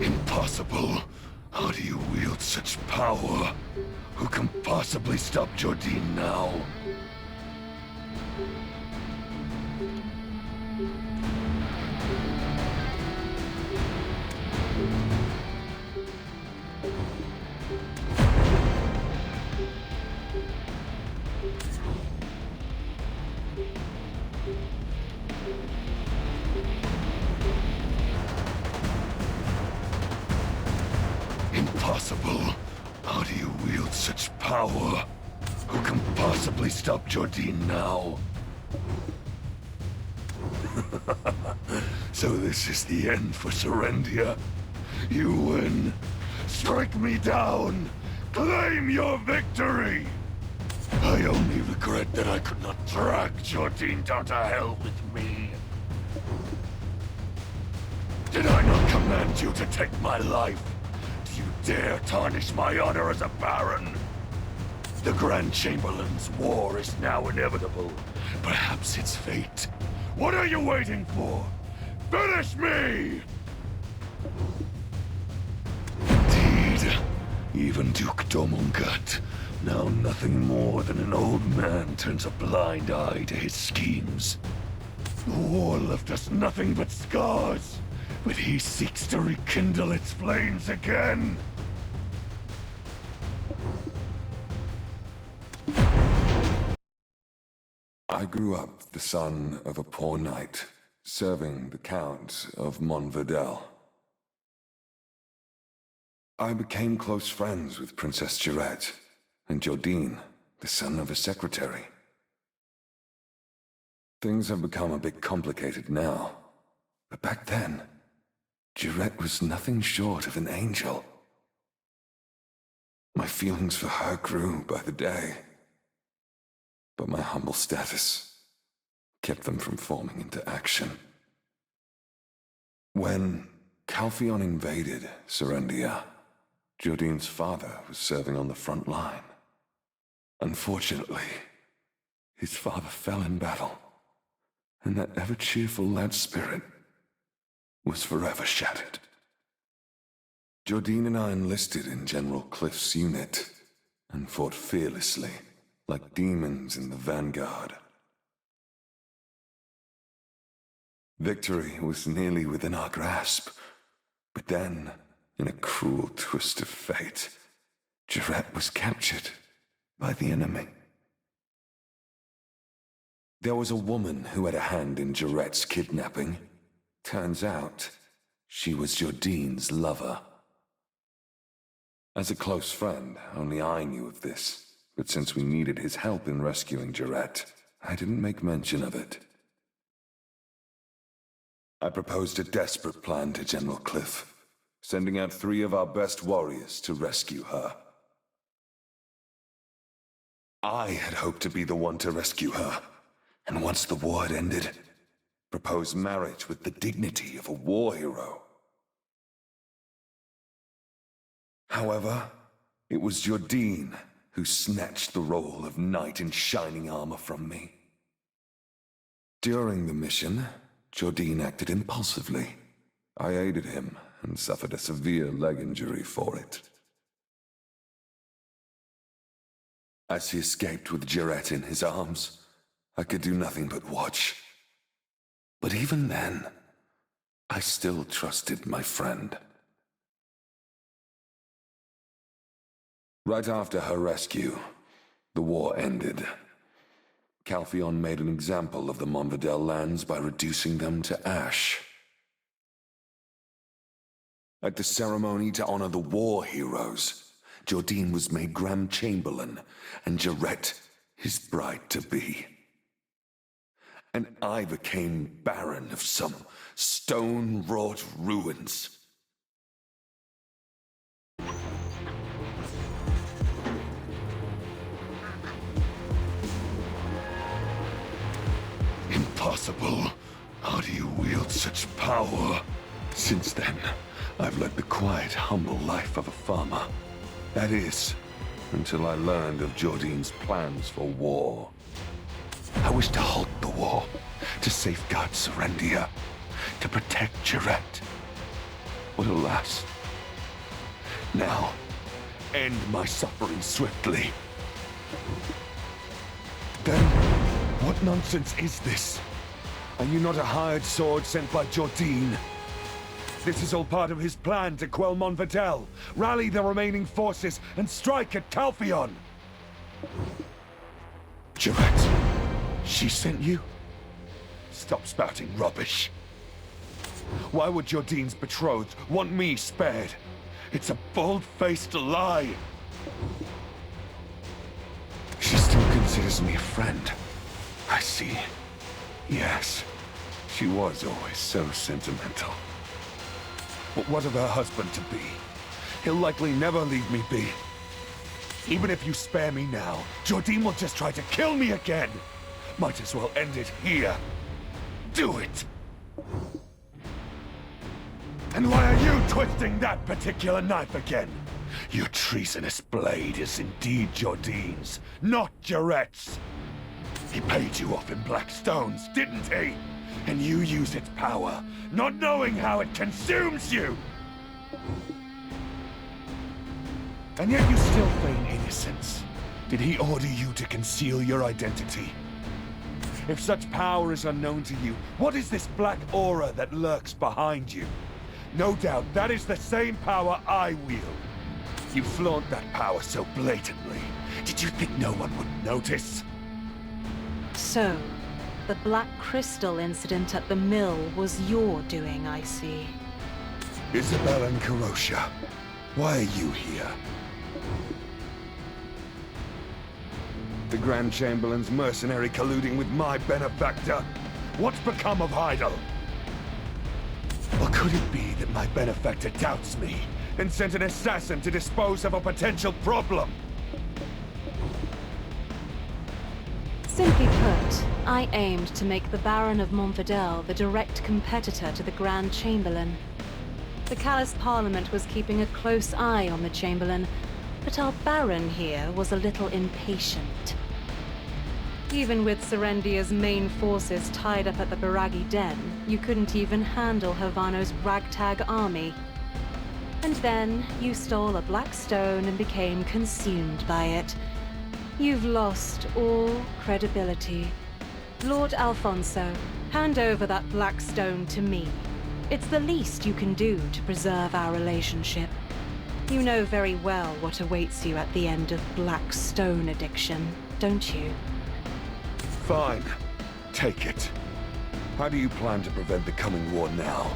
Impossible. How do you wield such power? Who can possibly stop Jordine now? Impossible. How do you wield such power? Who can possibly stop Jordine now? So this is the end for Serendia. You win. Strike me down. Claim your victory. I only regret that I could not drag Jordine down to hell with me. Did I not command you to take my life? Do you dare tarnish my honor as a baron? The Grand Chamberlain's war is now inevitable. Perhaps it's fate. What are you waiting for? Finish me! Indeed, even Duke Domungat, now nothing more than an old man, turns a blind eye to his schemes. The war left us nothing but scars, but he seeks to rekindle its flames again. I grew up the son of a poor knight, serving the Count of Montvidel. I became close friends with Princess Girette and Jordine, the son of a secretary. Things have become a bit complicated now, but back then, Girette was nothing short of an angel. My feelings for her grew by the day, but my humble status kept them from forming into action. When Calpheon invaded Serendia, Jordine's father was serving on the front line. Unfortunately, his father fell in battle, and that ever-cheerful lad spirit was forever shattered. Jordine and I enlisted in General Cliff's unit and fought fearlessly, like demons in the vanguard. Victory was nearly within our grasp, but then, in a cruel twist of fate, Girette was captured by the enemy. There was a woman who had a hand in Girette's kidnapping. Turns out, she was Jordine's lover. As a close friend, only I knew of this, but since we needed his help in rescuing Girette, I didn't make mention of it. I proposed a desperate plan to General Cliff, sending out 3 of our best warriors to rescue her. I had hoped to be the one to rescue her, and once the war had ended, propose marriage with the dignity of a war hero. However, it was Jordine who snatched the role of knight in shining armor from me. During the mission, Jordine acted impulsively. I aided him and suffered a severe leg injury for it. As he escaped with Girette in his arms, I could do nothing but watch. But even then, I still trusted my friend. Right after her rescue, the war ended. Calpheon made an example of the Montvidel lands by reducing them to ash. At the ceremony to honor the war heroes, Jordine was made Grand Chamberlain and Girette his bride-to-be. And I became Baron of some stone-wrought ruins. Impossible. How do you wield such power? Since then, I've led the quiet, humble life of a farmer. That is, until I learned of Jordine's plans for war. I wish to halt the war, to safeguard Serendia, to protect Girette. But alas. Now, end my suffering swiftly. Then, what nonsense is this? Are you not a hired sword sent by Jordine? This is all part of his plan to quell Monfidel, rally the remaining forces, and strike at Calpheon! Jarrett, she sent you? Stop spouting rubbish. Why would Jordine's betrothed want me spared? It's a bold-faced lie! She still considers me a friend. I see. Yes, she was always so sentimental. But what of her husband-to-be? He'll likely never leave me be. Even if you spare me now, Jordine will just try to kill me again! Might as well end it here. Do it! And why are you twisting that particular knife again? Your treasonous blade is indeed Jordine's, not Jarrett's. He paid you off in black stones, didn't he? And you use its power, not knowing how it consumes you! And yet you still feign innocence. Did he order you to conceal your identity? If such power is unknown to you, what is this black aura that lurks behind you? No doubt that is the same power I wield. You flaunt that power so blatantly. Did you think no one would notice? So, the Black Crystal incident at the mill was your doing, I see. Isabel and Karosha, why are you here? The Grand Chamberlain's mercenary colluding with my benefactor. What's become of Heidel? Or could it be that my benefactor doubts me and sent an assassin to dispose of a potential problem? Simply put, I aimed to make the Baron of Monfidel the direct competitor to the Grand Chamberlain. The Callous Parliament was keeping a close eye on the Chamberlain, but our Baron here was a little impatient. Even with Serendia's main forces tied up at the Baragi Den, you couldn't even handle Hervano's ragtag army. And then you stole a black stone and became consumed by it. You've lost all credibility. Lord Alfonso, hand over that black stone to me. It's the least you can do to preserve our relationship. You know very well what awaits you at the end of black stone addiction, don't you? Fine. Take it. How do you plan to prevent the coming war now?